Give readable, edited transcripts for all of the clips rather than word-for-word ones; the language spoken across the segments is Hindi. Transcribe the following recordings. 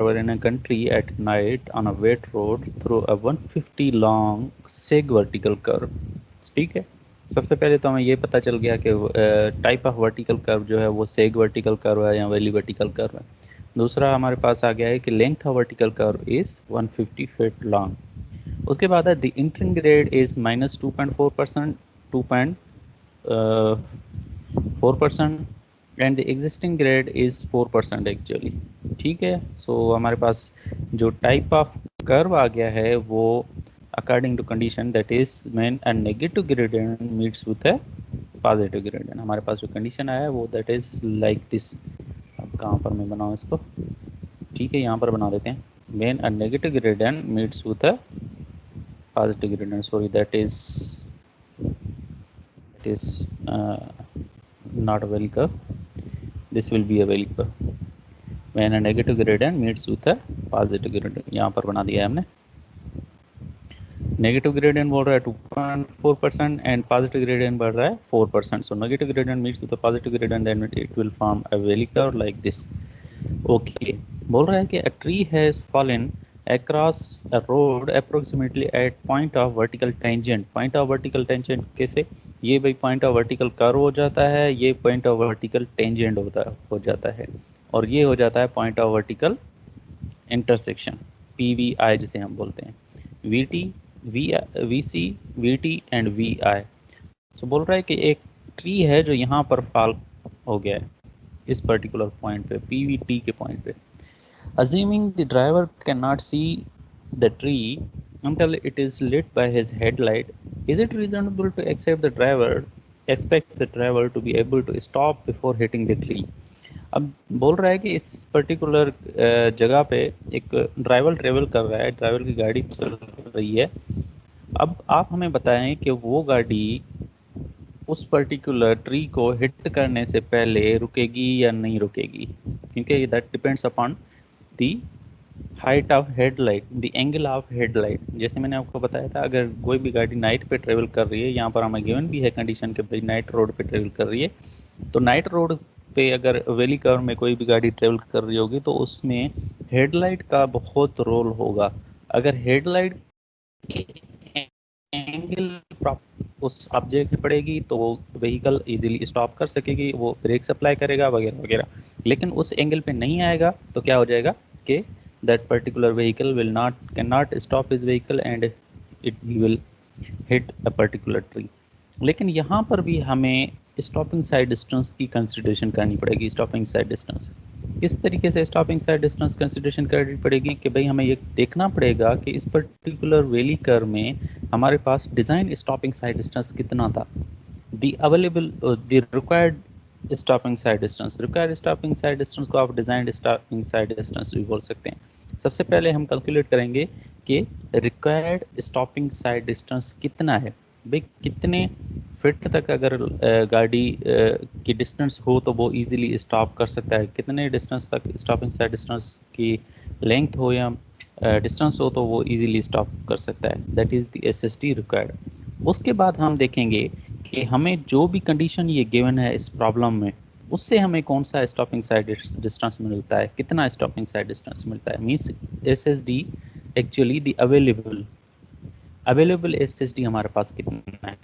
were in a country at night on a wet road through a 150 long seg vertical curve. ठीक है, सबसे पहले तो हमें ये पता चल गया कि टाइप ऑफ वर्टिकल कर्व जो है वो सेग वर्टिकल कर्व है या वैली वर्टिकल कर्व है। दूसरा हमारे पास आ गया है कि length of vertical curve is 150 feet long. उसके बाद है the entering grade is -2.4%, 2.4% and the existing grade is 4% actually. ठीक है, सो हमारे पास जो टाइप ऑफ कर्व आ गया है वो according to condition that is when a negative gradient meets with a positive gradient. हमारे पास जो कंडीशन आया है वो दैट इज लाइक दिस। अब कहाँ पर मैं बनाऊँ इसको? ठीक है, यहाँ पर बना देते हैं। When a negative gradient meets with a positive gradient, sorry, that is not a valley curve. This will be a valley curve when a negative gradient meets with a positive gradient। यहाँ पर बना दिया है हमने। नेगेटिव ग्रेडियंट बोल रहा है 2.4% एंड पॉजिटिव ग्रेडियंट बढ़ रहा है 4%। So negative gradient meets with positive gradient then it will form a valley curve like this. Okay, बोल रहा है कि a tree has fallen across a road approximately at point of vertical tangent। point of vertical tangent कैसे? ये भाई point of vertical curve हो जाता है, ये point of vertical tangent हो जाता है, और ये हो जाता है point of vertical intersection, PVI जिसे हम बोलते हैं। VT, VC, VT and VI। सो बोल रहा है कि एक ट्री है जो यहाँ पर फॉल हो गया है इस पर्टिकुलर पॉइंट पे, PVT के पॉइंट पे। Assuming the driver cannot see the tree until it is lit by his headlight, is it reasonable to expect the driver to be able to stop before hitting the tree? अब बोल रहा है कि इस पर्टिकुलर जगह पे एक ड्राइवर ट्रेवल कर रहा है, ड्राइवर की गाड़ी चल रही है। अब आप हमें बताएं कि वो गाड़ी उस पर्टिकुलर ट्री को हिट करने से पहले रुकेगी या नहीं रुकेगी, क्योंकि that depends upon the height of headlight, the angle of headlight. जैसे मैंने आपको बताया था, अगर कोई भी गाड़ी नाइट पे ट्रेवल कर रही है, यहाँ पर हमें गिवन भी है कंडीशन कि भाई नाइट रोड पे ट्रेवल कर रही है, तो नाइट रोड पे अगर वैली कर्व में कोई भी गाड़ी ट्रेवल कर रही होगी तो उसमें हेडलाइट का बहुत रोल होगा। अगर हेडलाइट एंगल उस ऑब्जेक्ट पड़ेगी तो वो व्हीकल इजीली स्टॉप कर सकेगी, वो ब्रेक सप्लाई करेगा वगैरह वगैरह। लेकिन उस एंगल पे नहीं आएगा तो क्या हो जाएगा कि that particular vehicle will not cannot stop his vehicle and it will hit a particular tree। लेकिन यहाँ पर भी हमें स्टॉपिंग साइड डिस्टेंस की कंसिडरेशन करनी पड़ेगी। स्टॉपिंग साइड डिस्टेंस किस तरीके से स्टॉपिंग साइड डिस्टेंस कंसिडरेशन करनी पड़ेगी कि भाई हमें ये देखना पड़ेगा कि इस पर्टिकुलर वैली कर्व में हमारे पास डिज़ाइन स्टॉपिंग साइड डिस्टेंस कितना था। The available the required stopping sight distance को आप डिज़ाइन स्टॉपिंग साइड डिस्टेंस भी बोल सकते हैं। सबसे पहले हम कैलकुलेट करेंगे कि रिक्वायर्ड स्टॉपिंग साइड डिस्टेंस कितना है। भाई कितने फिट तक अगर गाड़ी की डिस्टेंस हो तो वो इजीली स्टॉप कर सकता है, कितने डिस्टेंस तक स्टॉपिंग साइड डिस्टेंस की लेंथ हो या डिस्टेंस हो तो वो इजीली स्टॉप कर सकता है, that is the SST required. उसके बाद हम देखेंगे कि हमें जो भी कंडीशन ये गिवन है इस प्रॉब्लम में, उससे हमें कौन सा स्टॉपिंग साइड डिस्टेंस मिलता है, कितना स्टॉपिंग साइड डिस्टेंस मिलता है। Means SSD actually the available SSD हमारे पास कितना है,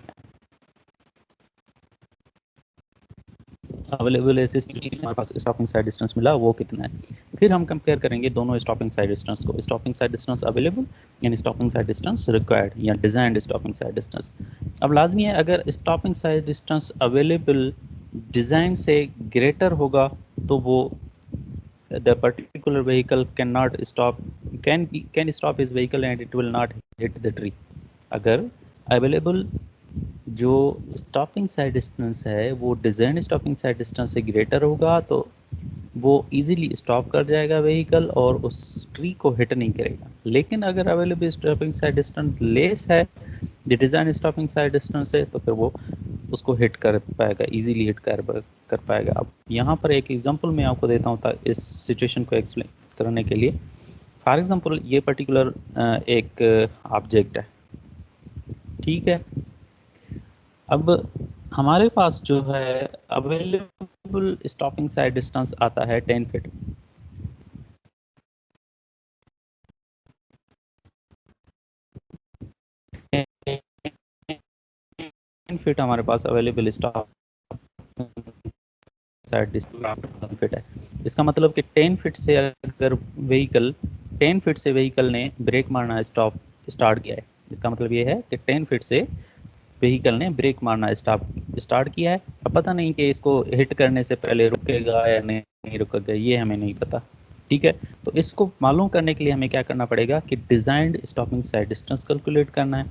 अवेलेबल SSD हमारे पास स्टॉपिंग साइड डिस्टेंस मिला वो कितना है। फिर हम कंपेयर करेंगे दोनों स्टॉपिंग साइड डिस्टेंस को, स्टॉपिंग साइड डिस्टेंस अवेलेबल यानी स्टॉपिंग साइड डिस्टेंस रिक्वायर्ड या डिजाइंड स्टॉपिंग साइड डिस्टेंस। अब लाजमी है अगर stopping sight distance available design से ग्रेटर होगा तो वो the particular vehicle cannot stop can stop his vehicle and it will not hit the tree। अगर अवेलेबल जो स्टॉपिंग साइड डिस्टेंस है वो डिज़ाइन स्टॉपिंग साइड डिस्टेंस से ग्रेटर होगा तो वो इजीली स्टॉप कर जाएगा व्हीकल और उस ट्री को हिट नहीं करेगा। लेकिन अगर available stopping sight distance less है the design stopping sight distance से, तो फिर वो उसको हिट कर पाएगा, इजीली हिट कर पाएगा। अब यहाँ पर एक एग्जांपल मैं आपको देता हूँ इस सिचुएशन को एक्सप्लेन करने के लिए। फॉर एग्जांपल ये पर्टिकुलर एक ऑब्जेक्ट है, ठीक है। अब हमारे पास जो है अवेलेबल स्टॉपिंग साइड डिस्टेंस आता है 10 फीट। फीट हमारे पास अवेलेबल स्टॉप साइड फिट है। इसका मतलब कि 10 फीट से अगर व्हीकल 10 फीट से व्हीकल ने ब्रेक मारना स्टार्ट किया है, इसका मतलब ये है कि 10 फीट से व्हीकल ने ब्रेक मारना स्टार्ट किया है। अब पता नहीं कि इसको हिट करने से पहले रुकेगा या नहीं रुकेगा, ये हमें नहीं पता। ठीक है, तो इसको मालूम करने के लिए हमें क्या करना पड़ेगा कि designed stopping sight distance calculate करना है।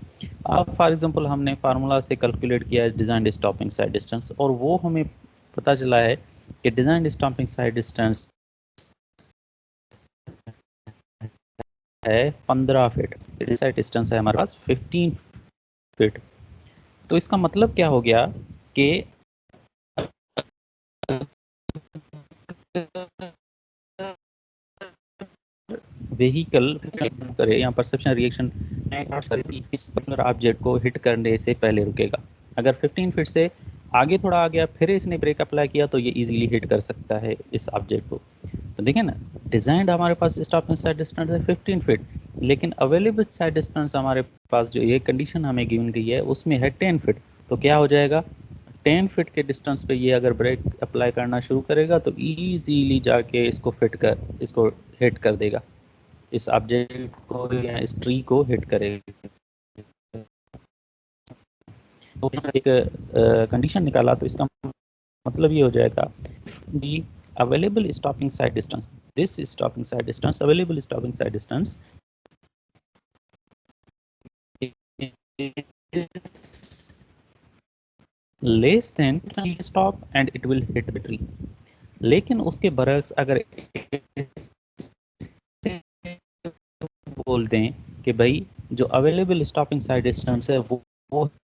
अब फॉर एग्जांपल हमने फार्मूला से कैलकुलेट किया है डिजाइंड स्टॉपिंग साइड डिस्टेंस, और वो हमें पता चला है कि डिजाइंड स्टॉपिंग साइड डिस्टेंस है 15 फीट, साइड डिस्टेंस है हमारे पास 15 फीट। तो इसका मतलब क्या हो गया कि व्हीकल करे या परसेप्शन रिएक्शन इस पर्टिकुलर ऑब्जेक्ट को हिट करने से पहले रुकेगा। अगर 15 फीट से आगे थोड़ा आ गया फिर इसने ब्रेक अप्लाई किया तो ये इजीली हिट कर सकता है इस ऑब्जेक्ट को। तो देखिए ना, डिजाइंड हमारे पास स्टॉपिंग साइड डिस्टेंस है 15 फीट, लेकिन अवेलेबल साइड डिस्टेंस हमारे पास जो ये कंडीशन हमें गिवन गई है उसमें है 10 फीट। तो क्या हो जाएगा, 10 फीट के डिस्टेंस पे ये अगर ब्रेक अप्लाई करना शुरू करेगा तो इजीली जाके इसको हिट कर देगा, इस ऑब्जेक्ट को या इस ट्री को हिट करेगा। तो एक कंडीशन निकाला तो इसका मतलब ये हो जाएगा the available stopping sight distance, this stopping sight distance available stopping sight distance is less than tree stop and it will hit the tree। लेकिन उसके बरक्स अगर बोल दें कि भाई जो अवेलेबल स्टॉपिंग साइड डिस्टेंस है वो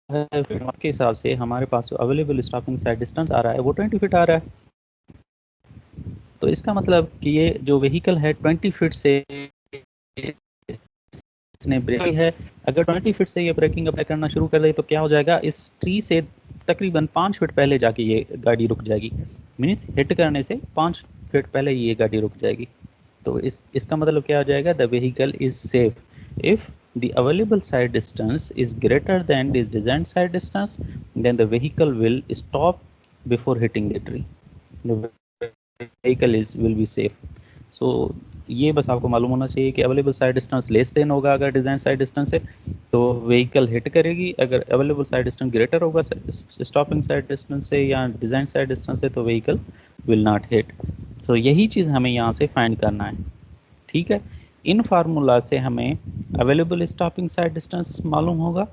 है, के हिसाब से हमारे पास जो अवेलेबल स्टॉपिंग साइड डिस्टेंस आ रहा है वो 20 फीट आ रहा है। तो इसका मतलब कि ये जो व्हीकल है 20 फीट से इसने ब्रेक है, अगर 20 फीट से ये ब्रेकिंग अप्लाई करना शुरू कर दे तो क्या हो जाएगा, इस ट्री से तकरीबन 5 फीट पहले जाके ये गाड़ी रुक जाएगी। मीन्स हिट करने से 5 फीट पहले ये गाड़ी रुक जाएगी। तो इसका मतलब क्या हो जाएगा, the vehicle is safe if the available side distance is greater than the designed side distance, then the vehicle will stop before hitting the tree, the vehicle is will be safe। so ये बस आपको मालूम होना चाहिए कि available side distance less than होगा अगर डिजाइन साइड डिस्टेंस है तो व्हीकल हिट करेगी, अगर अवेलेबल साइड डिस्टेंस ग्रेटर होगा स्टॉपिंग साइड डिस्टेंस से या डिजाइन साइड डिस्टेंस है तो व्हीकल विल नॉट हिट। तो यही चीज़ हमें यहाँ से फाइंड करना है। ठीक है, इन फार्मूला से हमें अवेलेबल स्टॉपिंग साइड डिस्टेंस मालूम होगा।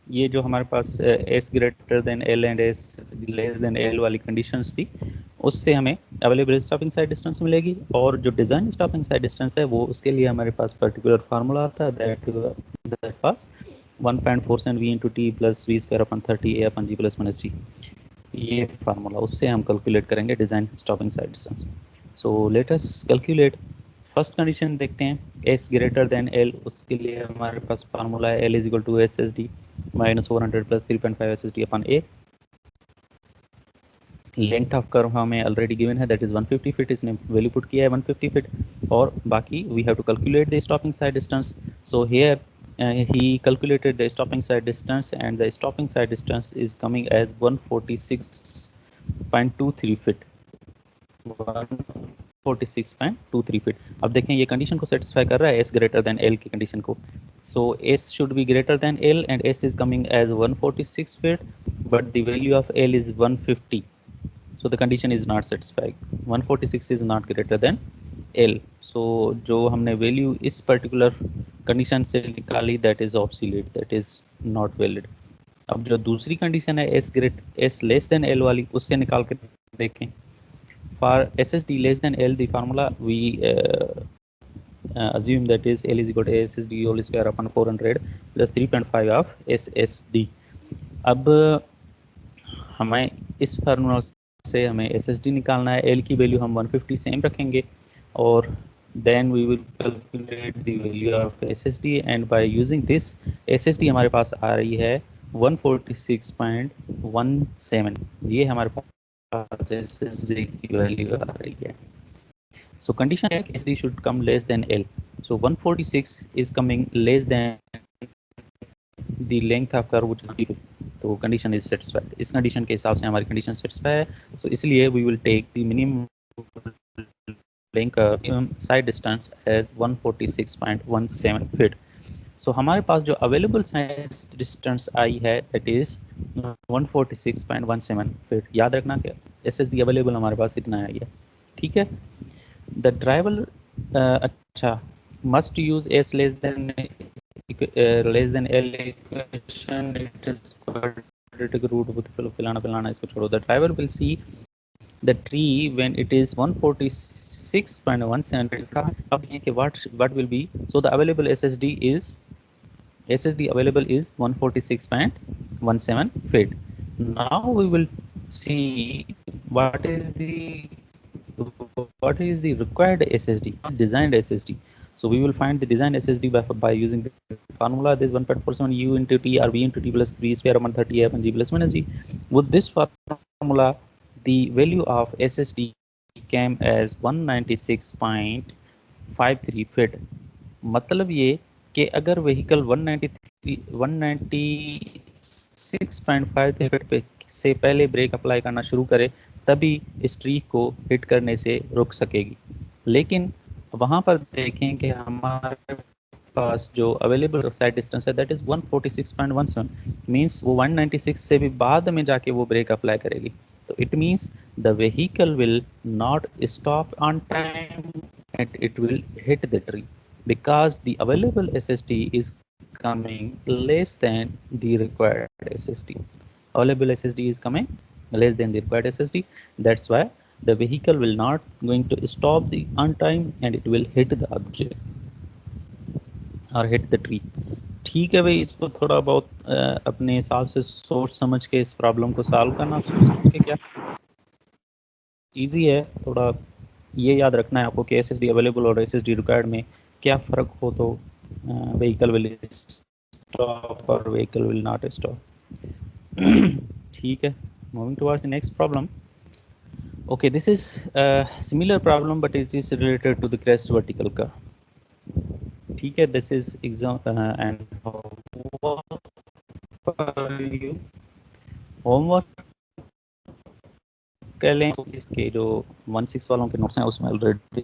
ये जो हमारे पास S greater than L and S less than L वाली कंडीशंस थी उससे हमें अवेलेबल स्टॉपिंग साइड डिस्टेंस मिलेगी, और जो डिज़ाइन स्टॉपिंग साइड डिस्टेंस है वो उसके लिए हमारे पास पर्टिकुलर फार्मूला आता है दैट पास 1.47 v into T plus V square upon 30 A upon G plus minus G, ये फार्मूला उससे हम कैलकुलेट करेंगे design stopping sight distance. So let us calculate. First condition देखते हैं, एस ग्रेटर देन एल, उसके लिए हमारे पास फार्मूला है L is equal to S S D minus 400 plus 3.5 S S D upon A. Length of curve हमें ऑलरेडी गिवन है दैट इज 150 फीट, इसने वैल्यू पुट किया है 150 फीट, और बाकी we have to calculate the stopping sight distance. So here he calculated the stopping side distance and the stopping side distance is coming as 146.23 feet, 146.23 feet. अब देखें ये कंडीशन को सेटिस्फाई कर रहा है एस ग्रेटर देन एल की कंडीशन को। So S should be greater than L and S is coming as 146 feet but the value of L is 150, so the condition is not satisfied, 146 is not greater than L। so जो हमने वैल्यू इस पर्टिकुलर कंडीशन से निकाली that is obsolete, that is not valid. अब जो दूसरी कंडीशन है एस लेस देन एल वाली उससे निकाल के देखें। For S S D less than L the formula we assume that is L is equal to ASSD whole square upon 400 plus 3.5 of SSD। अब हमें इस फार्मूला से हमें SSD निकालना है, L की वैल्यू हम 150 सेम रखेंगे और then we will calculate the value of SSD and by using this SSD हमारे पास आ रही है 146.17, ये हमारे पास SSD की वैल्यू आ रही है। So condition है SSD should come less than L, so 146 is coming less than the length of curve, तो तो कंडीशन इज सेटिस्फाइड, इस कंडीशन के हिसाब से हमारी कंडीशन सेटिस्फाई है, सो इसलिए we will take the minimum link sight distance as 146.17 feet. So हमारे पास जो अवेलेबल साइड डिस्टेंस आई है दैट इज 146.17 फीट। याद रखना कि एसएसडी अवेलेबल हमारे पास इतना आई है, ठीक है। द ड्राइवर अच्छा must use S less than L equation, it is quadratic root with फलाना फलाना, इसको छोड़ो। The driver will see the tree when it is 146.17. अब ये कि what will be, so the available SSD available is 146.17 feet. Now we will see what is the required SSD, designed SSD. So we will find the designed SSD by using the formula. This 1.47 U into T or V into T plus 3 square upon 30 F and G plus minus G. With this formula, the value of SSD came as 196.53 feet. मतलब ये कि अगर व्हीकल 196.53 फीट पे से पहले ब्रेक अप्लाई करना शुरू करे तभी इस ट्री को हिट करने से रुक सकेगी। लेकिन वहाँ पर देखें कि हमारे पास जो अवेलेबल साइड डिस्टेंस है दैट इज 146.17, मींस वो 196 से भी बाद में जाके वो ब्रेक अप्लाई करेगी। तो it means the vehicle will not stop on time and it will hit the tree because the available SSD is coming less than the required SSD. Available SSD is coming less than the required SSD. That's why the vehicle will not going to stop the on time and it will hit the object or hit the tree. ठीक है भाई, इसको थोड़ा बहुत अपने हिसाब से सोच समझ के इस प्रॉब्लम को सॉल्व करना, सोच समझ के, क्या इजी है। थोड़ा ये याद रखना है आपको कि SSD अवेलेबल और SSD रिक्वायर्ड में क्या फ़र्क हो, तो व्हीकल विल स्टॉप और व्हीकल विल नॉट स्टॉप। ठीक है, moving towards the next problem. Okay, this is similar problem but it is related to the crest vertical curve. ठीक है, this is exam and homework कह लें तो इसके जो 16 वालों के नोट्स हैं उसमें ऑलरेडी,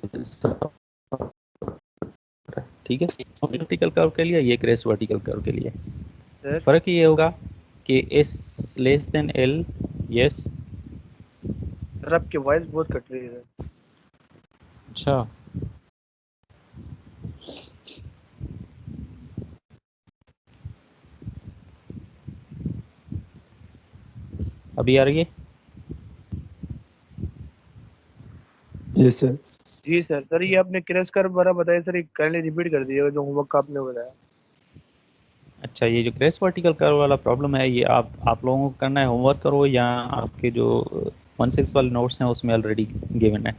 ठीक है। वर्टिकल कर्व के लिए, ये क्रेस्ट वर्टिकल कर्व के लिए फर्क ये होगा कि S less than L. Yes sir, आपकी वॉइस बहुत कट रही है। अच्छा, अभी आ रही है? Yes sir. जी सर। सर ये आपने क्रेस्ट कर्व बड़ा बताया सर, ये काइंडली रिपीट कर दीजिएगा जो होमवर्क का आपने बताया। अच्छा, ये जो क्रेस्ट वर्टिकल कर्व वाला प्रॉब्लम है ये आप लोगों को करना है, होमवर्क करो या आपके जो 16 वाले नोट्स हैं उसमें ऑलरेडी गिवन है।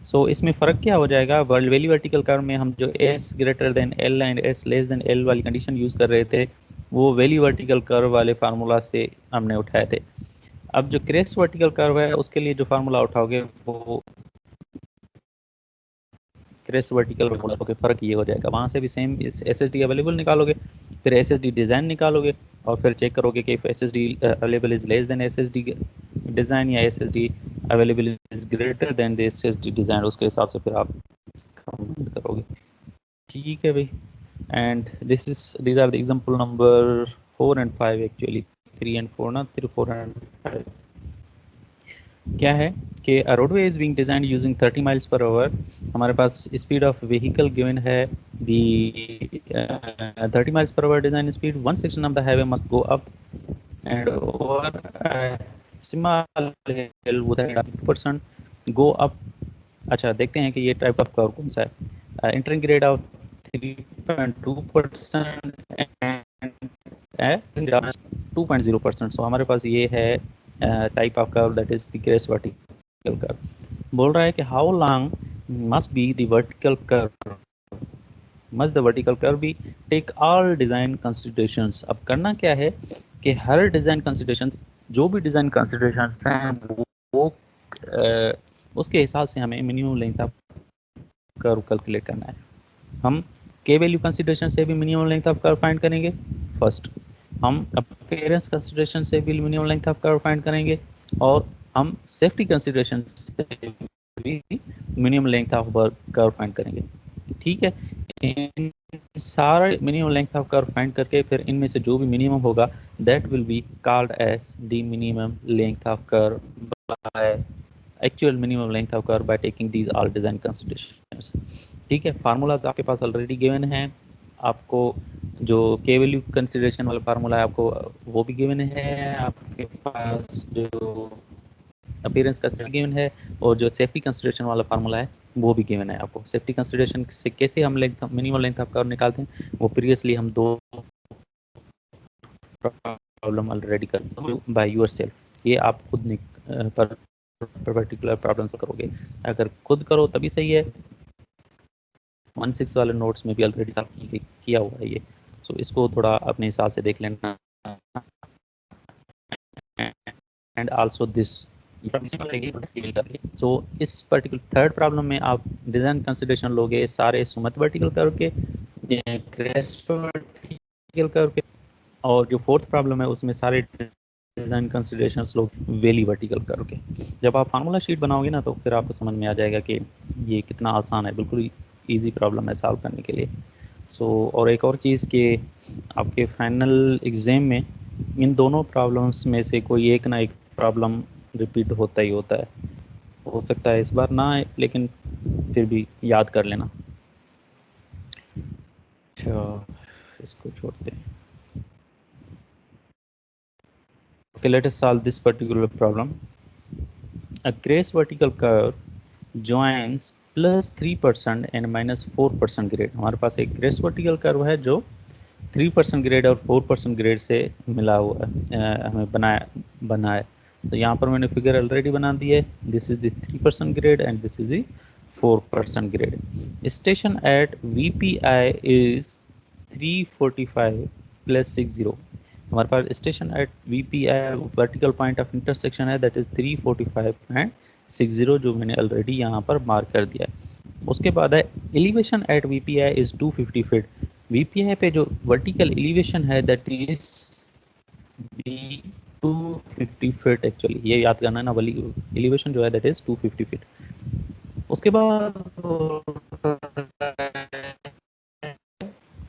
सो इसमें फ़र्क क्या हो जाएगा, वर्ल्ड वैली वर्टिकल कर्व में हम जो S greater than L and S less than L वाली कंडीशन यूज़ कर रहे थे वो वैली वर्टिकल कर्व वाले फार्मूला से हमने उठाए थे। अब जो क्रेस्ट वर्टिकल कर्व है उसके लिए जो फार्मूला उठाओगे वो क्रेस्ट वर्टिकल के फ़र्क ये हो जाएगा। वहाँ से भी सेम SSD अवेलेबल निकालोगे, फिर SSD डिज़ाइन निकालोगे और फिर चेक करोगे कि SSD available is less than SSD design या SSD available is greater than the SSD design, उसके हिसाब से फिर आप कमेंट करोगे। ठीक है भाई, and these are the example number 4 and 5 actually, 3 and 4 ना, 3, 4 and 5। क्या है कि roadway is being designed using 30 miles per hour. हमारे पास स्पीड ऑफ व्हीकल गिवन है दी 30 miles per hour design speed. One section of the highway must go up and over small hill with 2% go up. अच्छा, देखते हैं कि ये टाइप ऑफ कर्व कौन सा है। Entering grade of 3.2% and 2.0%। So हमारे पास ये है type of curve that is the crest vertical curve. बोल रहा है कि how long must be the vertical curve, must the vertical curve be take all design considerations. अब करना क्या है कि हर डिज़ाइन कंसिडरेशंस, जो भी डिज़ाइन कंसिडरेशंस हैं वो उसके हिसाब से हमें minimum length of curve calculate करना है। हम के वैल्यू कंसिडरेशन से भी minimum length of curve find करेंगे फर्स्ट, हम अपीयरेंस कंसिडरेशन से भी minimum length of curve find करेंगे और हम सेफ्टी कंसिडरेशन से भी minimum length of curve find करेंगे। ठीक है, इन सारे minimum length of curve find करके फिर इनमें से जो भी मिनिमम होगा that will be called as the minimum length of curve by actual minimum length of curve by taking these all design considerations. ठीक है, फार्मूलाज आपके पास ऑलरेडी गिवन है, आपको जो के वैल्यू कंसिडरेशन वाला फार्मूला है आपको वो भी गिवन है, आपके पास जो अपीयरेंस कंसिडरेशन गिवन है और जो सेफ्टी कंसिडरेशन वाला फार्मूला है वो भी गिवन है आपको। सेफ्टी कंसिडरेशन से कैसे हम length minimum length of curve निकालते हैं वो प्रीवियसली हम दो प्रॉब्लम ऑलरेडी कर बाय योरसेल्फ, ये आप खुद पर पर्टिकुलर प्रॉब्लम से करोगे, अगर खुद करो तभी सही है। 1-6 वाले नोट्स में भी ऑलरेडी किया हुआ है ये, सो इसको थोड़ा अपने हिसाब से देख लेना। एंड आल्सो दिस सो इस पर्टिकुलर थर्ड प्रॉब्लम में आप डिजाइन कंसिडरेशन लोगे सारे सुमत वर्टिकल कर्व के, क्रेस्ट वर्टिकल कर्व के, और जो फोर्थ प्रॉब्लम है उसमें सारे डिजाइन कंसिडरेशंस लोग वैली वर्टिकल कर्व के। जब आप फार्मूला शीट बनाओगे ना तो फिर आपको समझ में आ जाएगा कि ये कितना आसान है, बिल्कुल ईजी प्रॉब्लम है सॉल्व करने के लिए। सो और एक और चीज़ कि आपके फाइनल एग्ज़ाम में इन दोनों प्रॉब्लम्स में से कोई एक ना एक प्रॉब्लम रिपीट होता ही होता है। हो सकता है इस बार ना आए लेकिन फिर भी याद कर लेना। अच्छा, इसको छोड़ते हैं। Okay, let us solve this particular problem. A grace vertical curve joins plus 3% and minus 4% grade. हमारे पास एक ग्रेस वर्टिकल कर्व है जो 3% ग्रेड और 4% ग्रेड से मिला हुआ हमें बना है। तो यहाँ पर मैंने फिगर ऑलरेडी बना दी है। This is the 3% grade and this is the 4% grade. Station at VPI is 345 plus 60। हमारे पास station at VPI vertical point of intersection है दैट इज 345 एंड 60 जो मैंने ऑलरेडी यहाँ पर मार्क कर दिया है। उसके बाद है elevation at VPI is 250 feet. VPI पे जो वर्टिकल एलिवेशन है दैट इज 250 फीट। एक्चुअली ये याद करना है ना, वाली एलिवेशन जो है दैट इज 250 फीट। उसके बाद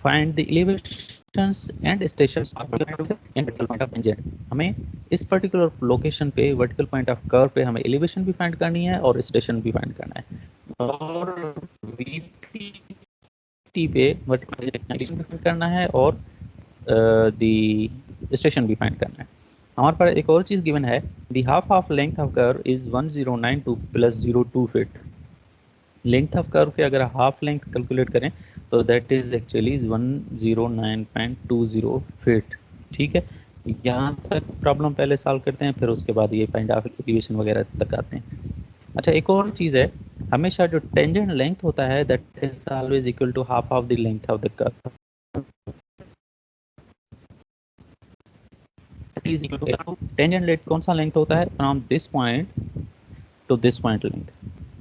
find the elevations and stations in vertical point of tangent. हमें इस पर्टिकुलर लोकेशन पे वर्टिकल पॉइंट ऑफ कर्व पे हमें एलिवेशन भी फाइंड करनी है और स्टेशन भी फाइंड करना है, और VP पे वर्टिकल एलिवेशन भी फाइंड करना है और दी स्टेशन भी फाइंड करना है। हमारे पास एक और चीज़ गिवन है, दी half of length of curve is 1092 plus 02 feet. Length of curve के अगर हाफ लेंथ कैलकुलेट करें तो दैट इज एक्चुअली 109.20 फीट। ठीक है, यहाँ तक प्रॉब्लम पहले सॉल्व करते हैं फिर उसके बाद ये फाइंड ऑफ एलिवेशन वगैरह तक आते हैं। अच्छा, एक और चीज़ है, हमेशा जो टेंजेंट लेंथ होता है that is always equal to half of the length of the curve. Tangent length कौन सा लेंथ होता है, from this point to this point length.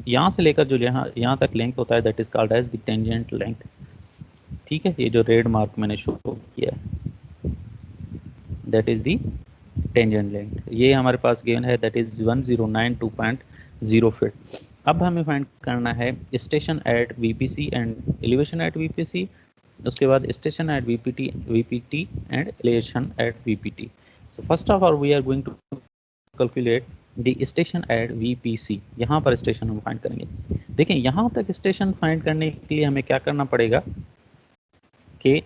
यहाँ से लेकर जो यहाँ तक लेंथ होता है that is called as the tangent length. ठीक है, ये जो रेड मार्क मैंने शो किया है that is the tangent length. ये हमारे पास गिवन है दैट इज 1092.0 फीट। अब हमें फाइंड करना है station at VPC and elevation at VPC, उसके बाद station at VPT and elevation at VPT। So first of all we are going to calculate the station at VPC। यहाँ पर स्टेशन हम फाइंड करेंगे। देखें, यहाँ तक स्टेशन फाइंड करने के लिए हमें क्या करना पड़ेगा कि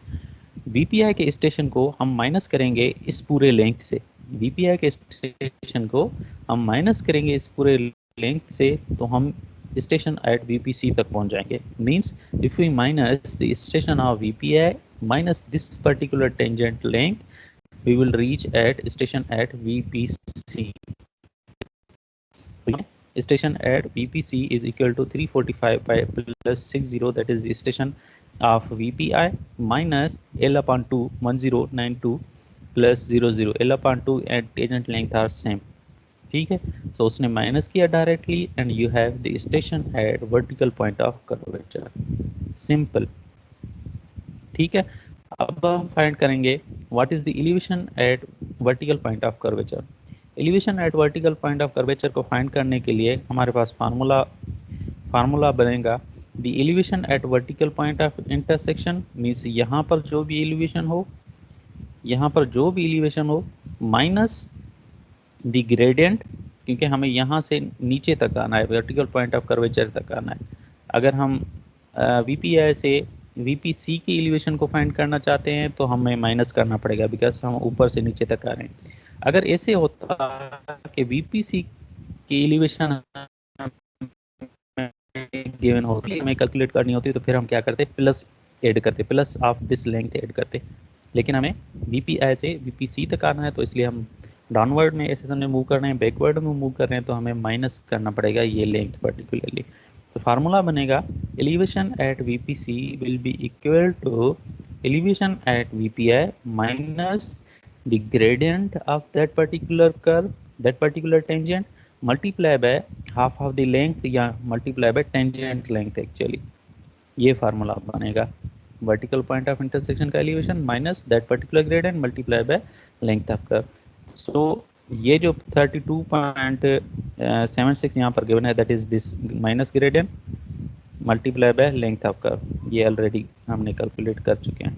VPI के स्टेशन को हम माइनस करेंगे इस पूरे लेंथ से। VPI के स्टेशन को हम माइनस करेंगे इस पूरे लेंथ से तो हम स्टेशन एट VPC तक पहुंच जाएंगे। Means if we minus the station of VPI minus this particular tangent length we will reach at station at VPC. Station at VPC is equal to 345 by plus 60, that is the station of VPI minus L upon 2 1092 plus 00 L upon 2 and tangent length are same. ठीक है, so उसने माइनस किया directly and you have the station at vertical point of curvature. Simple. ठीक है, अब हम फाइंड करेंगे what is the elevation at vertical point of curvature. Elevation at vertical point of curvature को फाइंड करने के लिए हमारे पास फार्मूला बनेगा the elevation at vertical point of intersection means यहाँ पर जो भी एलिवेशन हो, यहाँ पर जो भी एलिवेशन हो माइनस द ग्रेडियंट, क्योंकि हमें यहाँ से नीचे तक आना है, वर्टिकल पॉइंट ऑफ कर्वेचर तक आना है। अगर हम VPI से VPC की एलिवेशन को फाइंड करना चाहते हैं तो हमें माइनस करना पड़ेगा, बिकॉज हम ऊपर से नीचे तक आ रहे हैं। अगर ऐसे होता कि VPC की एलिवेशन गिवन होती, हमें कैलकुलेट करनी होती, तो फिर हम क्या करते, प्लस ऐड करते, plus of this length add करते। लेकिन हमें VPI से VPC तक आना है, तो इसलिए हम डाउनवर्ड में एसेशन में मूव कर रहे हैं, बैकवर्ड में मूव कर रहे हैं, तो हमें माइनस करना पड़ेगा ये लेंथ पर्टिकुलरली। तो फार्मूला बनेगा elevation at VPC will be equal to elevation at VPI minus the gradient of that particular curve, that particular tangent, multiply by half of the length या multiply by tangent length actually. ये फार्मूला बनेगा वर्टिकल पॉइंट ऑफ इंटरसेक्शन का elevation minus that particular gradient multiply by length of curve. So ये जो 32.76 यहाँ पर गिवन है, that is this minus gradient multiply by length of curve, ये ऑलरेडी हमने कैलकुलेट कर चुके हैं।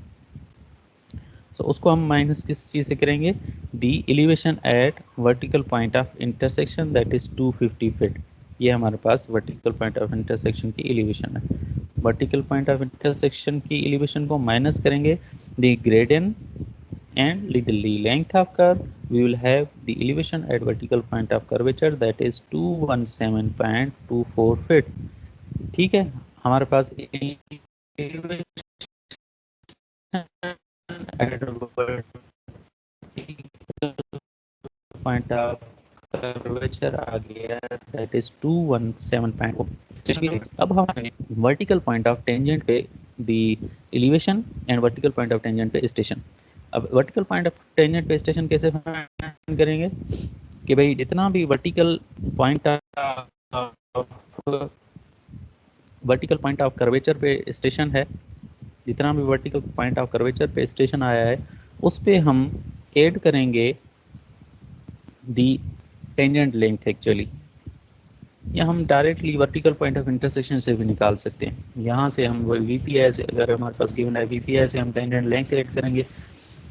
सो उसको हम माइनस किस चीज़ से करेंगे, the elevation at vertical point of intersection that is 250 feet. ये हमारे पास वर्टिकल पॉइंट ऑफ इंटरसेक्शन की एलिवेशन है। वर्टिकल पॉइंट ऑफ इंटरसेक्शन की एलिवेशन को माइनस करेंगे the gradient and the length of curve, we will have the elevation at vertical point of curvature that is 217.24 feet। ठीक है, हमारे पास पॉइंट ऑफ कर्वेचर आ गया, दैट इज 217.4। अब हम वर्टिकल पॉइंट ऑफ टेंजेंट पे the elevation and vertical point of tangent पे स्टेशन। अब वर्टिकल पॉइंट ऑफ टेंजेंट पे स्टेशन कैसे फाइंड करेंगे कि भाई जितना भी वर्टिकल पॉइंट ऑफ कर्वेचर पे स्टेशन है, जितना भी वर्टिकल पॉइंट ऑफ कर्वेचर पे स्टेशन आया है, उस पे हम ऐड करेंगे दी टेंजेंट लेंथ एक्चुअली, या हम directly vertical point of intersection से भी निकाल सकते हैं। यहाँ से हम VPI से, अगर हमारे पास गिवन है VPI से हम टेंजेंट लेंथ ऐड करेंगे,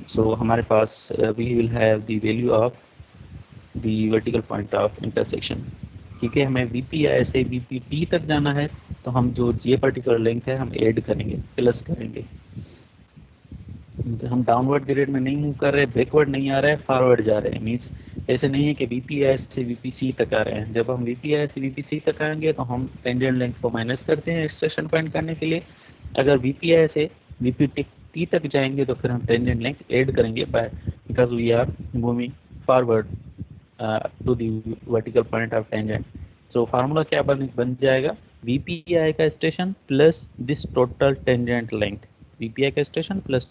सो हमारे पास we will have the value of the vertical point of intersection. क्योंकि हमें VPI से VPT तक जाना है, तो हम जो ये पर्टिकुलर लेंथ है हम ऐड करेंगे, प्लस करेंगे। हम डाउनवर्ड ग्रेड में नहीं मूव कर रहे, बैकवर्ड नहीं आ रहे हैं, फॉरवर्ड जा रहे हैं। मीन्स ऐसे नहीं है कि VPI से VPC तक आ रहे हैं। जब हम VPI से VPC तक आएंगे तो हम टेंजेंट लेंथ को माइनस करते हैं एक्सट्रैक्शन पॉइंट करने के लिए। अगर VPI से VPT तक जाएंगे तो फिर हम टेंजेंट लेंथ ऐड करेंगे, by because we are moving forward to the vertical point of tangent. So formula क्या बन जाएगा, VPI का station plus this total tangent length, VPI का station plus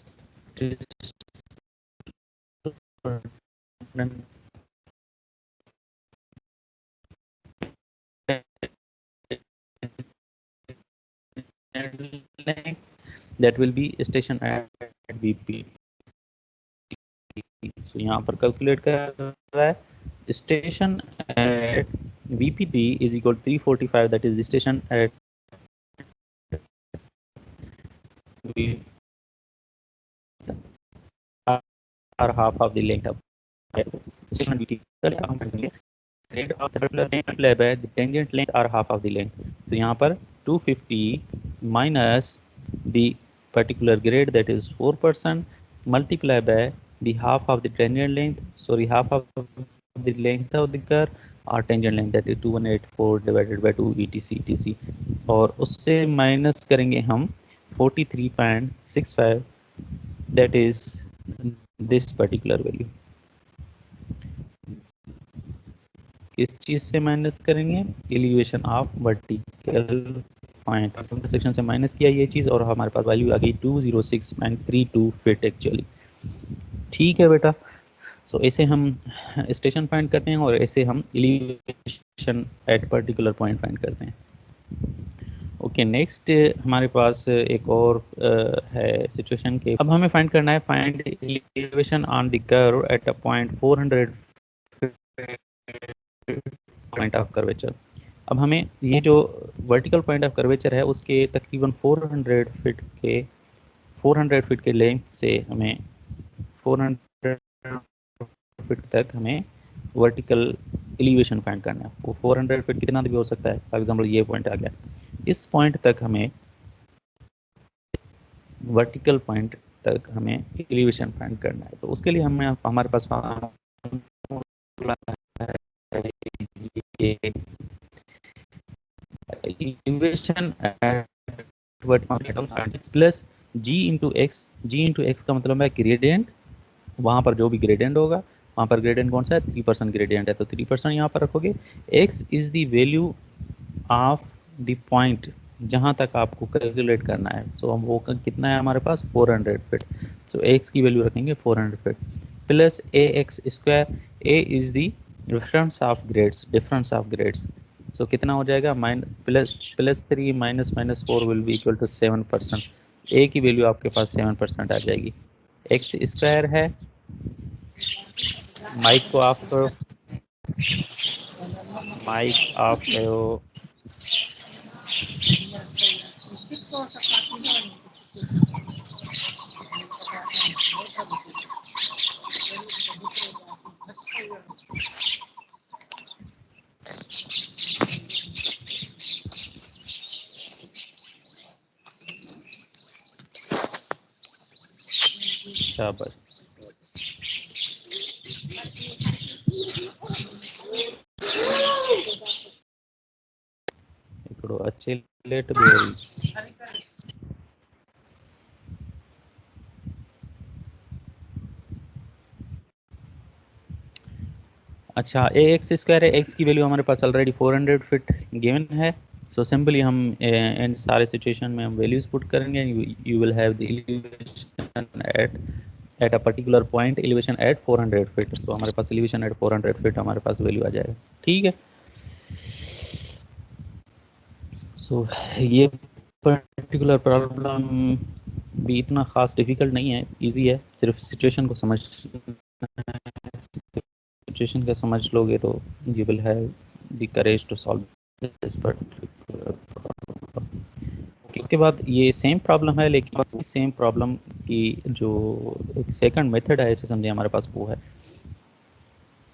that will be station at VP। so यहाँ पर कैलकुलेट कर रहा है, station at VPT is equal to 345, that is the station at or half of the length of station VT। grade of the particular length multiplied by the tangent length or half of the length। तो यहाँ पर 250 minus the particular grade that is 4% multiplied by the half of the tangent length, sorry half of the length of the curve or tangent length, that is 2184 divided by 2 etc। और उससे माइनस करेंगे हम 43.65, that is this particular value। किस चीज़ से माइनस करेंगे, elevation of vertical point of intersection से माइनस किया ये चीज़, और हमारे पास वैल्यू आ गई 206.32 फीट एक्चुअली। ठीक है बेटा, सो ऐसे हम स्टेशन फाइंड करते हैं और ऐसे हम elevation at particular point find करते हैं। ओके नेक्स्ट हमारे पास एक और है सिचुएशन के, अब हमें फाइंड करना है find elevation on the curve at a point 400 point of curvature. अब हमें ये जो वर्टिकल पॉइंट ऑफ कर्वेचर है उसके तकरीबन 400 फीट के लेंथ से हमें 400 फीट तक हमें वर्टिकल एलिवेशन फाइंड करना है। वो 400 फीट कितना भी हो सकता है, फॉर एग्जांपल ये पॉइंट आ गया, इस पॉइंट तक हमें वर्टिकल पॉइंट तक हमें एलिवेशन फाइंड करना है। तो उसके लिए हमें हमारे पास elevation plus G into x का मतलब है ग्रेडियंट, वहाँ पर जो भी ग्रेडियंट होगा वहाँ पर ग्रेडियंट कौन सा है 3% ग्रेडियंट है, तो 3% यहाँ पर रखोगे। x is the value of the point जहाँ तक आपको कैलकुलेट करना है। सो हम वो कितना है हमारे पास 400 फीट, तो x की वैल्यू रखेंगे 400 feet plus A x square, a is the difference of grades. So कितना हो जाएगा plus 3 minus 4 will be equal to 7%। A की वैल्यू आपके पास 7% आ जाएगी। एक्स स्क्वायर है, माइक को ऑफ करो, माइक ऑफ करो। शाबाश। ఇప్పుడు अच्छे लेट भी हो रही। अच्छा ए एक्स स्क्वायर है, एक्स की वैल्यू हमारे पास ऑलरेडी 400 फीट गिवन है। सो सिंपली हम इन सारे सिचुएशन में हम वैल्यूज पुट करेंगे। You will have the elevation at a particular point, elevation at 400 feet. तो हमारे पास एलिवेशन एट 400 फीट हमारे पास वैल्यू आ जाएगा, ठीक है। सो ये पर्टिकुलर प्रॉब्लम भी इतना ख़ास डिफ़िकल्ट नहीं है, इजी है, सिर्फ सिचुएशन को समझ, सिचुएशन का समझ लोगे तो you will have the courage to solve this particular problem. उसके बाद ये सेम प्रॉब्लम है, लेकिन सेम प्रॉब्लम की जो एक सेकंड मेथड है ऐसे समझे हमारे पास वो है।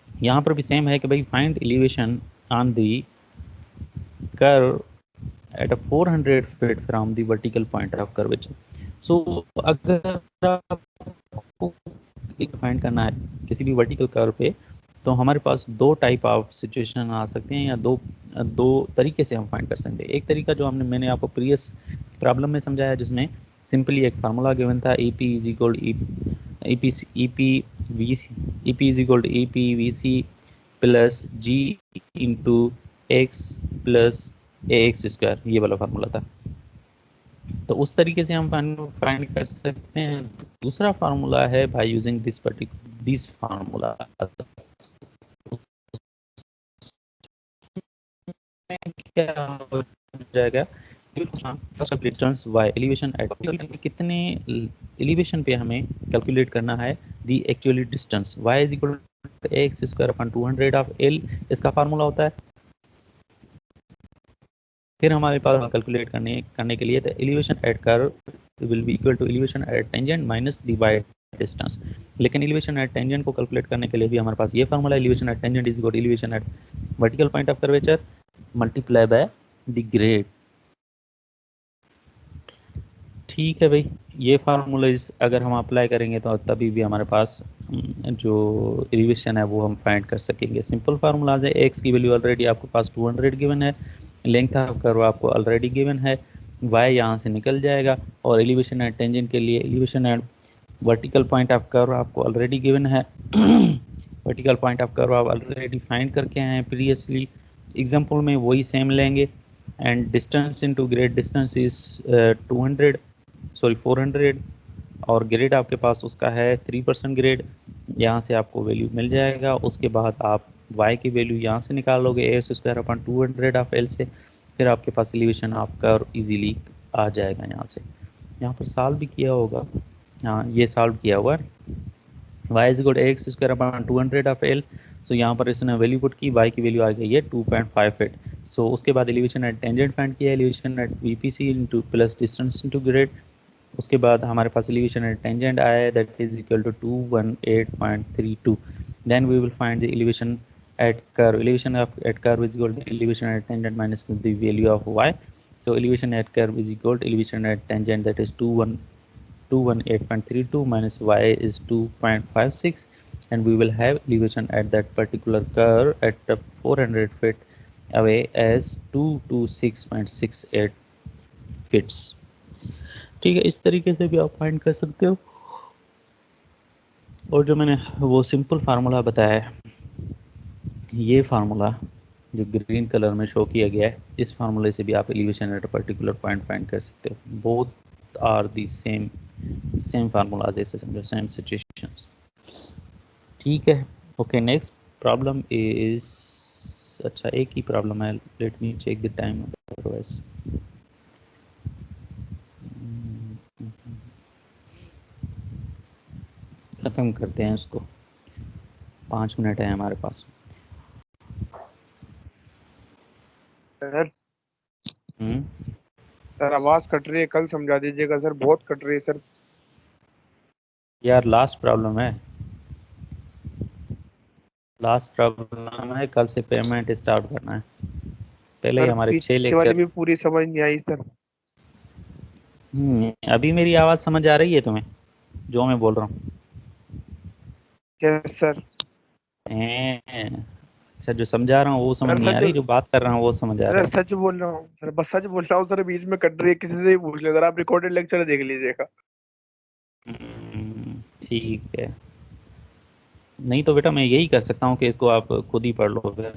यहाँ पर भी सेम है कि भाई find elevation on the curve at a 400 feet from the vertical point of curvature। so अगर आपको एक फाइंड करना है किसी भी वर्टिकल कर्व पे, तो हमारे पास दो टाइप ऑफ सिचुएशन आ सकते हैं या दो तरीके से हम फाइंड कर सकते हैं। एक तरीका जो मैंने आपको प्रीवियस प्रॉब्लम में समझाया, जिसमें सिंपली एक फार्मूला गिवन था E P is equal E P plus G into X plus A x square, ये वाला फार्मूला था। तो उस तरीके से हम फाइंड कर सकते हैं। दूसरा फार्मूला है बाय यूजिंग दिस फार्मूला, क्या हो जाएगा डिस्टेंस y एलिवेशन एट, कितने एलिवेशन पे हमें कैलकुलेट करना है the actually distance, y is equal to x square upon 200 of l, इसका फार्मूला होता है। फिर हमारे पास कैलकुलेट करने के लिए elevation at curve will be equal to elevation at tangent minus the y distance. लेकिन एलिवेशन एट टेंजेंट को कैलकुलेट करने के लिए भी हमारे पास ये formula, elevation at tangent is equal to elevation at vertical point of curvature multiply by the grade. ठीक है भाई, ये फार्मूलाज अगर हम अप्लाई करेंगे तो तभी भी हमारे पास जो एलिवेशन है वो हम फाइंड कर सकेंगे। सिंपल फार्मूलाज है, एक्स की वैल्यू ऑलरेडी आपके पास 200 गिवन है, लेंथ ऑफ कर्व आपको ऑलरेडी गिवन है, वाई यहाँ से निकल जाएगा, और एलिवेशन एट टेंजेंट के लिए elevation at vertical point of curve आपको ऑलरेडी गिवन है। वर्टिकल पॉइंट ऑफ कर्व आप ऑलरेडी फाइंड करके आए हैं प्रीवियसली एग्जाम्पल में, वही सेम लेंगे। And distance into grade, distance is 400 और ग्रेड आपके पास उसका है 3% ग्रेड, यहाँ से आपको वैल्यू मिल जाएगा। उसके बाद आप y की वैल्यू यहाँ से निकालोगे ए स्क्वायर अपॉन 200 ऑफ एल से, फिर आपके पास एलिवेशन आपका इजीली आ जाएगा। यहाँ से यहाँ पर सॉल्व भी किया होगा, हाँ ये सॉल्व किया हुआ है। y is equal X square upon 200 of l। So यहाँ पर इसने वैल्यू पुट की, y की वैल्यू आ गई है 2.58। सो उसके बाद एलिवेशन एट टेंजेंट फाइंड किया, elevation at VPC into plus distance into grade. उसके बाद हमारे पास एलिवेशन एट टेंजेंट आया है, that is equal to 218.32। Then we will find the elevation at curve. Elevation of at curve is equal to elevation at tangent minus the value of y. So elevation at curve is equal to elevation at tangent, that is 218.32 minus y is 2.56, and we will have elevation at that particular curve at 400 feet away as 226.68 fits. ठीक है, इस तरीके से भी आप फाइंड कर सकते हो। और जो मैंने वो सिंपल फार्मूला बताया है, ये फार्मूला जो ग्रीन कलर में शो किया गया है, इस फार्मूले से भी आप elevation at a particular point find कर सकते हो। Both are the same formulas, ऐसे समझो, सेम सिचुएशंस। ठीक है, ओके। नेक्स्ट प्रॉब्लम इज, अच्छा एक ही प्रॉब्लम है, let me check the time otherwise. खत्म करते हैं इसको, 5 मिनट है हमारे पास। सर सर आवाज कट रही है, कल समझा दीजिएगा सर, बहुत कट रही है सर। यार लास्ट प्रॉब्लम है, लास्ट प्रॉब्लम है, कल से पेमेंट स्टार्ट करना है। पहले ही सर हमारे 6 पीछे वाली लेक्चर। भी पूरी समझ नहीं आई सर। अभी मेरी आवाज़ समझ आ रही है तुम्हें जो मैं बोल रहा हूँ? Yes sir. अच्छा, जो समझा रहा हूँ वो समझ सर नहीं आ सच, रही, जो बात कर रहा हूँ वो समझ आ अरे रहा है। सच बोल रहा हूँ सर, बस सच बोल रहा हूँ सर, बीच में कट रही है, किसी से भी पूछ लो, अगर आप रिकॉर्डेड लेक्चर देख लीजिएगा। ठीक है, नहीं तो बेटा मैं यही कर सकता हूँ कि इसको आप खुद ही पढ़ लो, फिर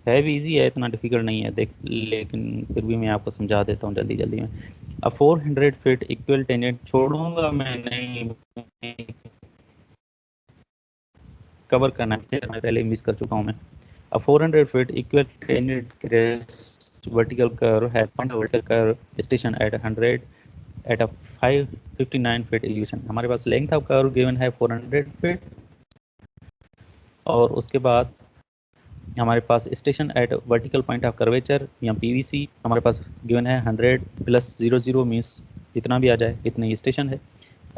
है भी इजी है, इतना डिफिकल्ट नहीं है देख, लेकिन फिर भी मैं आपको समझा देता हूँ जल्दी जल्दी में। अब 400 फीट इक्वल टेंजेंट छोड़ूंगा मैं नहीं, कवर करना है, मैं पहले मिस कर चुका हूँ मैं। अब 400 feet equal tangent crest vertical curve है, vertical curve station at 100 at uh 559 feet elevation. हमारे पास लेंथ ऑफ कर्व गिवन है 400 फीट, और उसके बाद हमारे पास station at vertical point of curvature या पीवीसी हमारे पास गिवन है 100 प्लस 00 मीन्स इतना भी आ जाए, इतनी स्टेशन है।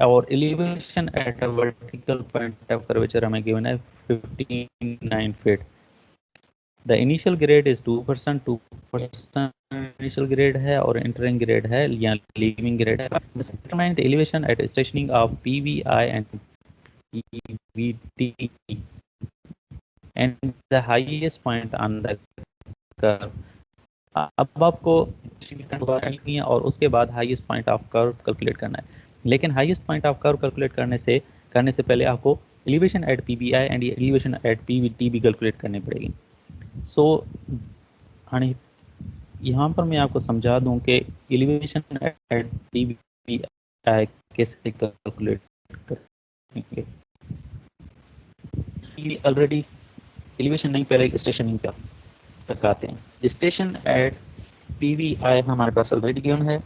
और elevation at a vertical point of curvature हमें गिवन है 59 feet. The initial grade is 2%, 2% initial grade है, और इंटरिंग ग्रेड है या लीविंग ग्रेड है। Determine the elevation at stationing of PVI and PVT and the highest point on the curve. अब आपको करनी है और उसके बाद highest point of curve calculate करना है। लेकिन highest point of curve calculate करने से पहले आपको elevation at PVI and elevation at PVT भी कैलकुलेट करनी पड़ेगी। सो हानि यहाँ पर मैं आपको समझा दूं कि एलिवेशन एट पीवीआई कैसे कैलकुलेट करेंगे। ऑलरेडी एलिवेशन नहीं, पहले स्टेशनिंग का तक आते हैं। स्टेशन एट पीवीआई हमारे पास ऑलरेडी गिवन है,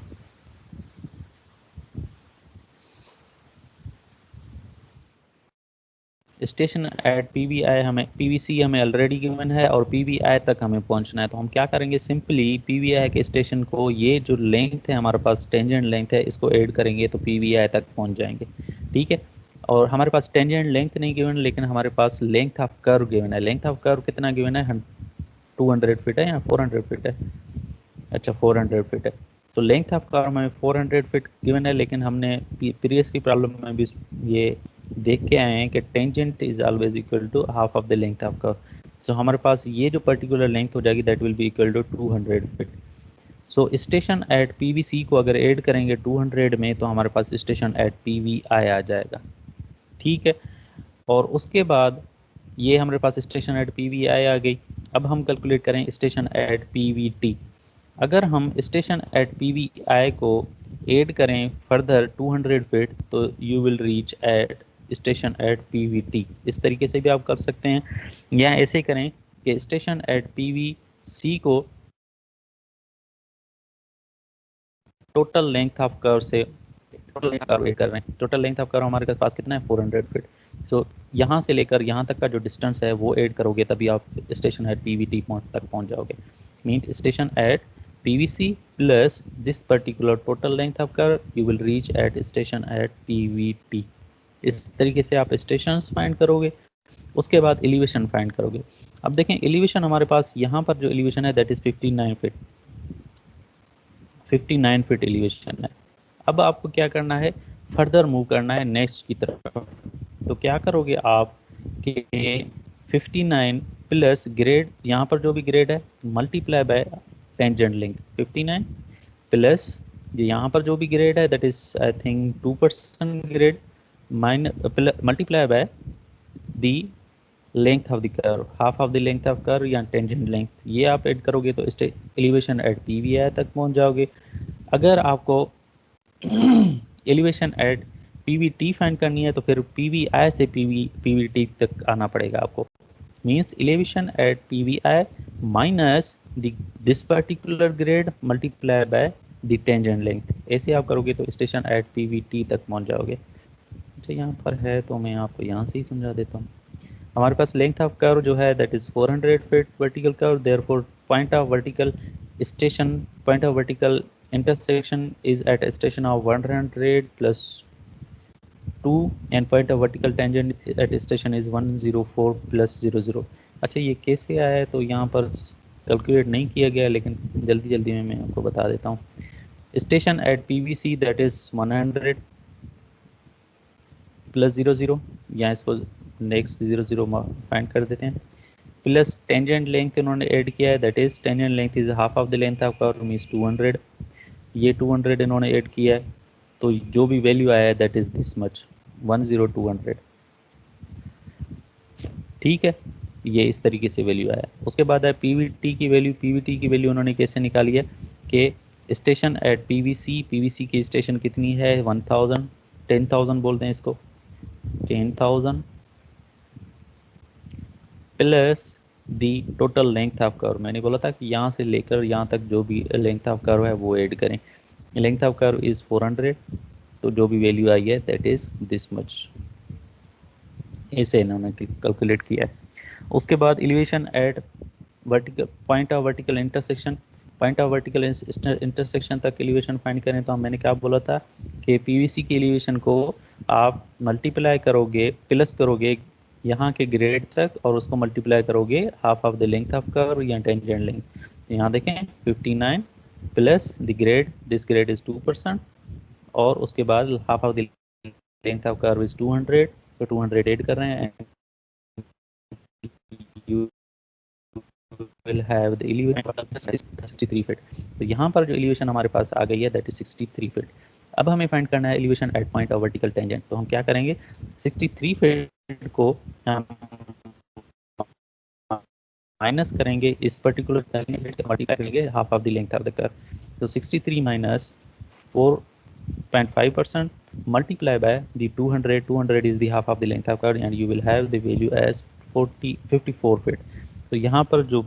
स्टेशन एट पीवीआई हमें पीवीसी हमें ऑलरेडी गिवन है, और पीवीआई तक हमें पहुंचना है। तो हम क्या करेंगे, सिंपली पीवीआई के स्टेशन को, ये जो लेंथ है हमारे पास टेंजेंट लेंथ है, इसको ऐड करेंगे तो पीवीआई तक पहुंच जाएंगे। ठीक है, और हमारे पास टेंजेंट लेंथ नहीं गिवन, लेकिन हमारे पास लेंथ ऑफ कर्व गिवन है। लेंथ ऑफ कर्व कितना गिवन है, 200 फीट है या 400 फीट है? अच्छा 400 फीट है। तो लेंथ ऑफ कर्व में 400 फीट गिवन है, लेकिन हमने प्रीवियस की प्रॉब्लम में भी ये देख के आए हैं कि tangent is always equal to half of the length of curve. So हमारे पास ये जो पर्टिकुलर लेंथ हो जाएगी that will be equal to 200 feet. So station at PVC को अगर ऐड करेंगे 200 में, तो हमारे पास स्टेशन एट पीवीआई आ जाएगा। ठीक है, और उसके बाद ये हमारे पास स्टेशन एट पीवीआई आ गई। अब हम कैलकुलेट करें स्टेशन एट पीवीटी। अगर हम स्टेशन एट पीवीआई को ऐड करें फर्दर 200 फीट, तो you will reach at station at PVT. इस तरीके से भी आप कर सकते हैं, या ऐसे करें कि स्टेशन एट पीवीसी को टोटल लेंथ ऑफ कर्व से टोटल लेंथ कर्व ऐड कर रहे हैं। टोटल लेंथ ऑफ कर्व हमारे पास कितना है 400 फीट। सो यहाँ से लेकर यहाँ तक का जो डिस्टेंस है वो ऐड करोगे तभी आप स्टेशन एट पीवीटी पॉइंट तक पहुँच जाओगे। Mean station at PVC plus this particular total length of curve you will reach at station at PVT। इस तरीके से आप स्टेशंस फाइंड करोगे, उसके बाद एलिवेशन फाइंड करोगे। अब देखें एलिवेशन हमारे पास यहाँ पर जो एलिवेशन है that is 59 feet, 59 feet elevation है। अब आपको क्या करना है, फर्दर मूव करना है नेक्स्ट की तरफ। तो क्या करोगे आप कि 59 प्लस ग्रेड, यहाँ पर जो भी ग्रेड है multiply by tangent length 59 plus यहाँ पर जो भी ग्रेड है that is I think 2% grade minus multiply by the length of the curve, half of the length of curve या टेंजेंट लेंथ, ये आप ऐड करोगे तो एलिवेशन एट PVI तक पहुंच जाओगे। अगर आपको एलिवेशन एट PVT फाइंड करनी है तो फिर PVI से PVT तक आना पड़ेगा आपको। Means elevation at PVI minus this particular grade multiply by the tangent length, ऐसे आप करोगे तो स्टेशन एट PVT तक पहुंच जाओगे। अच्छा यहाँ पर है तो मैं आपको यहाँ से ही समझा देता हूँ। हमारे पास लेंथ ऑफ कर्व जो है that is 400 feet vertical curve, therefore point of vertical station, point of vertical intersection is at a station of 100 plus 2 and point of vertical tangent at a station is 104 plus 00। अच्छा ये कैसे आया है तो यहाँ पर कैलकुलेट नहीं किया गया, लेकिन जल्दी जल्दी में मैं आपको बता देता हूँ। Station at PVC that is 100 plus 00, यहाँ इसको नेक्स्ट 00 फाइंड कर देते हैं, प्लस टेंजेंट लेंथ उन्होंने ऐड किया है that is tangent length is half of the length of curve means 200, ये 200 इन्होंने ऐड किया है तो जो भी वैल्यू आया है दैट इज दिस मच 10200। ठीक है, ये इस तरीके से वैल्यू आया। उसके बाद है PVT की वैल्यू। PVT की वैल्यू उन्होंने कैसे निकाली है कि स्टेशन एट PVC की स्टेशन कितनी है 1000, 10,000 बोलते हैं इसको, 10,000 plus the total length of curve. मैंने बोला था कि यहाँ से लेकर यहाँ तक जो भी लेंथ ऑफ कर्व है वो ऐड करें। लेंथ ऑफ कर्व इज 400 तो जो भी वैल्यू आई है दैट इज दिस मच, ऐसे इन्होंने कैलकुलेट किया है। उसके बाद elevation at vertical point of vertical intersection, point of vertical intersection तक एलिवेशन फाइंड करें तो मैंने क्या बोला था कि PVC की एलिवेशन को आप मल्टीप्लाई करोगे, प्लस करोगे यहाँ के ग्रेड तक और उसको मल्टीप्लाई करोगे half of the length of curve या टेंजेंट लेंथ। यहाँ देखें 59 plus the grade, this grade is 2% और उसके बाद half of the length of curve is 200 तो 200 ऐड कर रहे हैं, you will have the elevation 63 feet. तो यहाँ पर जो एलिवेशन हमारे पास आ गई है दैट इज 63 फीट। अब हमें फाइंड करना है elevation at point of vertical tangent. तो हम क्या करेंगे 63 फीट को माइनस करेंगे इस पर्टिकुलर मल्टीप्लाई करेंगे half of the length of the curve. तो 63 minus 4.5% multiply by the 200, 200 is the half of the length of curve and you will have the value as 54 feet. तो यहाँ पर जो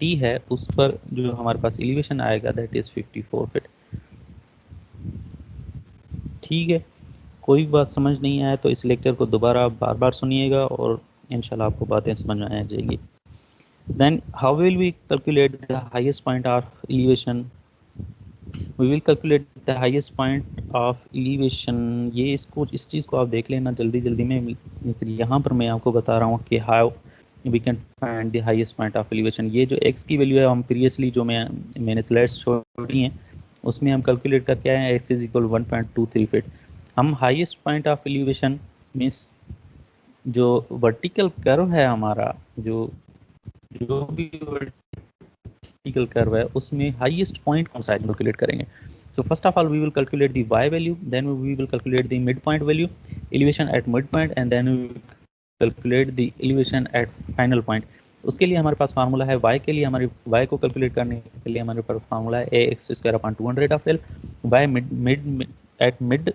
T है उस पर जो हमारे पास एलिवेशन आएगा दैट इज 54 फीट। ठीक है, कोई बात समझ नहीं आया तो इस लेक्चर को दोबारा बार बार सुनिएगा और इंशाल्लाह आपको बातें समझ में आ जाएगी। Then how will we calculate the highest point of elevation? We will calculate the highest point of elevation। ये इस चीज़ को आप देख लेना जल्दी जल्दी में, फिर यहाँ पर मैं आपको बता रहा हूँ कि how we can find the highest point of elevation। ये जो x की वैल्यू है हम प्रीवियसली जो मैंने स्लाइड्स छोड़ी हैं उसमें हम कैलकुलेट करके आए हैं x इज इक्वल 1.23 फीट। हम highest point of elevation means जो वर्टिकल कर्व है हमारा, जो भी वर्टिकल कर्व है उसमें हाईएस्ट पॉइंट कौन सा है कैलकुलेट करेंगे। So first of all we will calculate the y value, then we will calculate the mid point value, elevation at mid point and then we will calculate the elevation at final point. उसके लिए हमारे पास फार्मूला है y के लिए, हमारे y को कैलकुलेट करने के लिए हमारे पास फार्मूला है ax² 200 of l। y mid at mid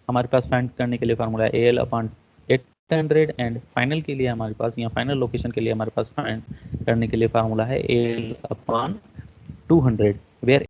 हमारे पास फाइंड करने के लिए फार्मूला है al/800 एंड फाइनल के लिए हमारे पास, या फाइनल लोकेशन के लिए हमारे पास फाइंड करने के लिए फार्मूला है al/200 वेयर